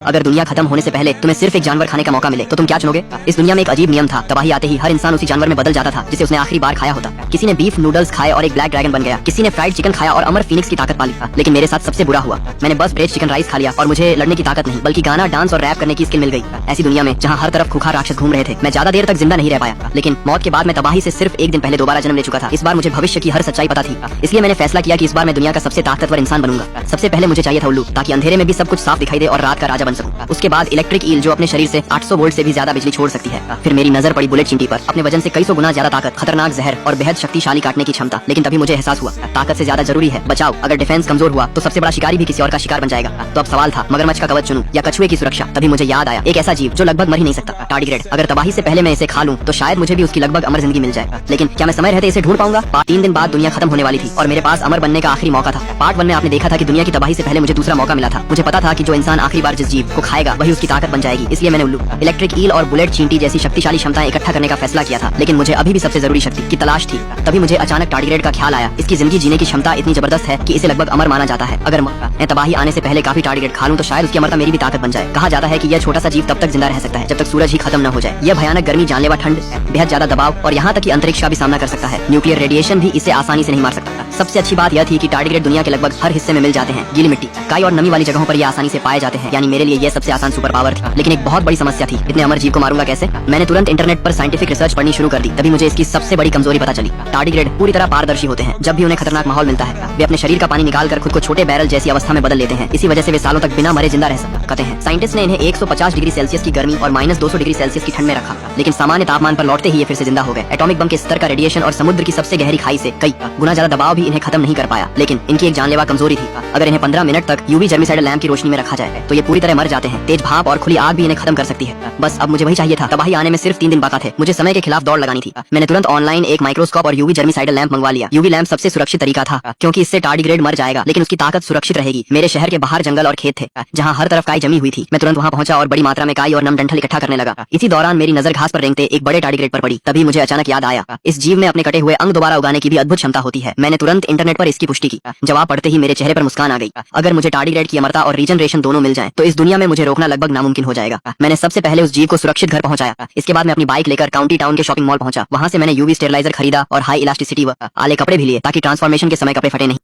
अगर दुनिया खत्म होने से पहले तुम्हें सिर्फ एक जानवर खाने का मौका मिले तो तुम क्या चुनोगे? इस दुनिया में एक अजीब नियम था। तबाही आते ही हर इंसान उसी जानवर में बदल जाता था जिसे उसने आखिरी बार खाया होता। किसी ने बीफ नूडल्स खाए और एक ब्लैक ड्रैगन बन गया, किसी ने फ्राइड चिकन खाया और अमर फीनिक्स की ताकत पा ली। लेकिन मेरे साथ सबसे बुरा हुआ। मैंने बस ब्रेड चिकन राइस खा लिया और मुझे लड़ने की ताकत नहीं बल्कि गाना, डांस और रैप करने की स्किल मिल गई। ऐसी दुनिया में जहाँ हर तरफ खूंखार राक्षस घूम रहे थे, मैं ज्यादा देर तक जिंदा नहीं रह पाया। लेकिन मौत के बाद मैं तबाही से सिर्फ एक दिन पहले दोबारा जन्म ले चुका था। इस बार मुझे भविष्य की हर सच्चाई पता थी, इसलिए मैंने फैसला किया कि इस बार मैं दुनिया का सबसे ताकतवर इंसान बनूंगा। सबसे पहले मुझे चाहिए था उल्लू, ताकि अंधेरे में भी सब कुछ साफ दिखाई दे और रात का राजा बन सकूं। उसके बाद इलेक्ट्रिक ईल, जो अपने शरीर से 800 वोल्ट से भी ज्यादा बिजली छोड़ सकती है। फिर मेरी नजर पड़ी बुलेट चींटी पर, अपने वजन से कई सौ गुना ज्यादा ताकत, खतरनाक जहर और बेहद शक्तिशाली काटने की क्षमता। लेकिन तभी मुझे एहसास हुआ, ताकत से ज्यादा जरूरी है बचाव। अगर डिफेंस कमजोर हुआ तो सबसे बड़ा शिकारी भी किसी और का शिकार बन जाएगा। तो अब सवाल था, मगरमच्छ का कवच चुनूं या कछुए की सुरक्षा? तभी मुझे याद आया, एक ऐसा जीव जो लगभग मर ही नहीं सकता, टार्डिग्रेड। अगर तबाही से पहले मैं इसे खा लूं तो शायद मुझे भी उसकी लगभग अमर जिंदगी मिल जाए। लेकिन क्या मैं समय रहते इसे ढूंढ पाऊंगा? 3 दिन बाद दुनिया खत्म होने वाली थी और मेरे पास अमर बनने का आखिरी मौका था। पार्ट 1 में आपने देखा था कि दुनिया की तबाही से पहले मुझे दूसरा मौका मिला था। मुझे पता था कि जो इंसान आखिरी बार जिस जीव को खाएगा वही उसकी ताकत बन जाएगी। इसलिए मैंने उल्लू, इलेक्ट्रिक ईल और बुलेट चींटी जैसी शक्तिशाली क्षमताएं इकट्ठा करने का फैसला किया था। लेकिन मुझे अभी भी सबसे जरूरी शक्ति की तलाश थी। तभी मुझे अचानक टार्डिग्रेड का ख्याल आया। इसकी जिंदगी जीने की क्षमता इतनी जबरदस्त है कि इसे लगभग अमर माना जाता है। अगर मैं तबाही आने से पहले काफी टार्डिग्रेड खा लूं तो शायद उसकी अमरता मेरी भी ताकत बन जाए। कहा जाता है कि यह छोटा सा जीव तब तक जिंदा रह सकता है जब तक सूरज ही खत्म न हो जाए। यह भयानक गर्मी, जानलेवा ठंड, बेहद ज्यादा दबाव और यहाँ तक कि अंतरिक्ष का भी सामना कर सकता है। न्यूक्लियर रेडिएशन भी इसे आसानी से नहीं मार सकता। सबसे अच्छी बात यह थी कि टार्डिग्रेड दुनिया के लगभग हर हिस्से में मिल जाते हैं। गीली मिट्टी, काई और नमी वाली जगहों पर ये आसानी से पाए जाते हैं। यानी मेरे लिए यह सबसे आसान सुपर पावर था। लेकिन एक बहुत बड़ी समस्या थी, इतने अमर जीव को मारूंगा कैसे? मैंने तुरंत इंटरनेट पर साइंटिफिक रिसर्च पढ़नी शुरू कर दी। तभी मुझे इसकी सबसे बड़ी कमजोरी पता चली। टार्डिग्रेड पूरी तरह पारदर्शी होते हैं। जब भी उन्हें खतरनाक माहौल मिलता है वे अपने शरीर का पानी निकालकर खुद को छोटे बैरल जैसी अवस्था में बदल लेते हैं। इसी वजह से वे सालों तक बिना मरे जिंदा रह सकते हैं। साइंटिस्ट ने इन्हें 150 डिग्री सेल्सियस की गर्मी और -200 डिग्री सेल्सियस की ठंड में रखा, लेकिन सामान्य तापमान पर लौटते ही ये फिर से जिंदा हो गए। एटॉमिक बम के स्तर का रेडिएशन और समुद्र की सबसे गहरी खाई से कई गुना ज्यादा दबाव भी इन्हें खत्म नहीं कर पाया। लेकिन इनकी एक जानलेवा कमजोरी थी, अगर इन्हें 15 मिनट तक यूवी जर्मिसाइडल लैंप की रोशनी में रखा जाए तो ये पूरी तरह मर जाते हैं। तेज भाप और खुली आग भी इन्हें खत्म कर सकती है। बस अब मुझे वही चाहिए था। तबाही आने में सिर्फ 3 दिन बाकी थे। मुझे समय के खिलाफ दौड़ लगानी थी। मैंने तुरंत ऑनलाइन एक माइक्रोस्कोप और यूवी जर्मिसाइडल लैंप मंगवा लिया। यूवी लैंप सबसे सुरक्षित तरीका था क्योंकि इससे टार्डिग्रेड मर जाएगा लेकिन उसकी ताकत सुरक्षित रहेगी। मेरे शहर के बाहर जंगल और खेत थे जहाँ हर तरफ काई जमी हुई थी। मैं तुरंत वहाँ पहुंचा और बड़ी मात्रा में काई और नम डंठल इकट्ठा करने लगा। इसी दौरान मेरी नजर घास पर रेंगते एक बड़े टार्डिग्रेड पर पड़ी। तभी मुझे अचानक याद आया, इस जीव में अपने कटे हुए अंग दोबारा उगाने की भी अद्भुत क्षमता होती है। मैंने तुरंत इंटरनेट पर इसकी पुष्टि की। जवाब पढ़ते ही मेरे चेहरे पर मुस्कान आ गई। अगर मुझे टार्डिग्रेड की अमरता और रीजनरेशन दोनों मिल जाएं, तो इस दुनिया में मुझे रोकना लगभग नामुमकिन हो जाएगा। मैंने सबसे पहले उस जीव को सुरक्षित घर पहुंचाया। इसके बाद मैं अपनी बाइक लेकर काउंटी टाउन के शॉपिंग मॉल पहुंचा। वहां से मैंने यूवी स्टेरिलाइजर खरीदा और हाई इलास्टिसिटी आले कपड़े भी लिए ताकि ट्रांसफॉर्मेशन के समय कपड़े फटे नहीं।